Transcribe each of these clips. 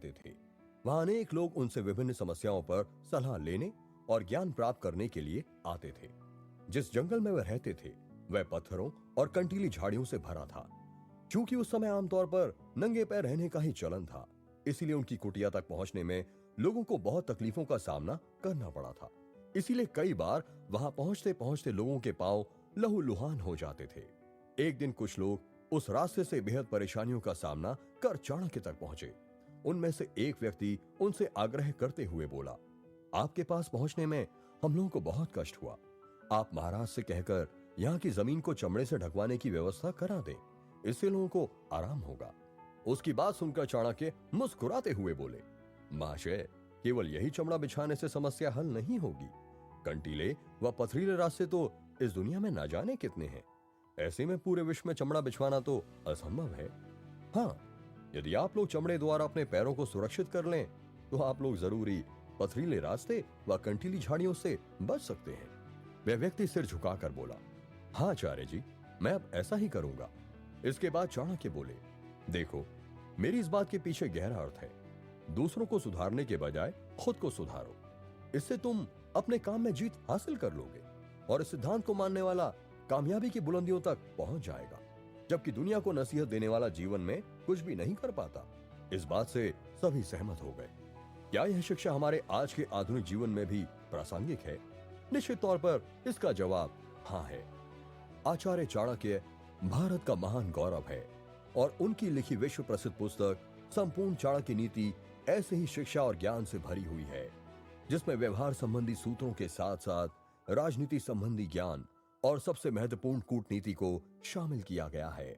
रहते थे। वहां अनेक लोग उनसे विभिन्न समस्याओं पर सलाह लेने और ज्ञान प्राप्त करने के लिए आते थे। जिस जंगल में वह रहते थे वह पत्थरों और कंटीली झाड़ियों से भरा था। क्योंकि उस समय आमतौर पर नंगे पैर रहने का ही चलन था, इसीलिए उनकी कुटिया तक पहुंचने में लोगों को बहुत तकलीफों का सामना करना पड़ा था। इसीलिए कई बार वहां पहुंचते पहुंचते लोगों के पांव लहूलुहान हो जाते थे। एक दिन कुछ लोग उस रास्ते से बेहद परेशानियों का सामना कर चाणक्य तक पहुंचे। उनमें से एक व्यक्ति उनसे आग्रह करते हुए बोला, आपके पास पहुंचने में हम लोगों को बहुत कष्ट हुआ। आप महाराज से कहकर यहाँ की जमीन को चमड़े से ढकवाने की व्यवस्था करा दें, इससे लोगों को आराम होगा। उसकी बात सुनकर चाणक्य मुस्कुराते हुए बोले, महाशय, केवल यही चमड़ा बिछाने से समस्या हल नहीं होगी। कंटीले व पथरीले रास्ते तो इस दुनिया में ना जाने कितने हैं। ऐसे में पूरे विश्व में चमड़ा बिछवाना तो असंभव है। हाँ, यदि आप लोग चमड़े द्वारा अपने पैरों को सुरक्षित कर लें तो आप लोग जरूरी पथरीले रास्ते व कंटीली झाड़ियों से बच सकते हैं। वह व्यक्ति सिर झुकाकर बोला, हाँ आचार्य जी, मैं अब ऐसा ही करूंगा। इसके बाद चाणक्य बोले, देखो, मेरी इस बात के पीछे गहरा अर्थ है। दूसरों को सुधारने के बजाय खुद को सुधारो, इससे तुम अपने काम में जीत हासिल कर लोगे और इस सिद्धांत को मानने वाला कामयाबी की बुलंदियों तक पहुंच जाएगा, जबकि दुनिया को नसीहत देने वाला जीवन में कुछ भी नहीं कर पाता। इस बात से सभी सहमत हो गए। क्या यह शिक्षा हमारे आज के आधुनिक जीवन में भी प्रासंगिक है? निश्चित तौर पर इसका जवाब हाँ है। आचार्य चाणक्य भारत का महान गौरव है और उनकी लिखी विश्व प्रसिद्ध पुस्तक संपूर्ण चाणक्य नीति ऐसे ही शिक्षा और ज्ञान से भरी हुई है, जिसमें व्यवहार संबंधी सूत्रों के साथ साथ राजनीति संबंधी ज्ञान और सबसे महत्वपूर्ण कूटनीति को शामिल किया गया है।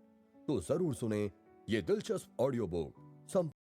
तो जरूर सुने ये दिलचस्प ऑडियो बुक।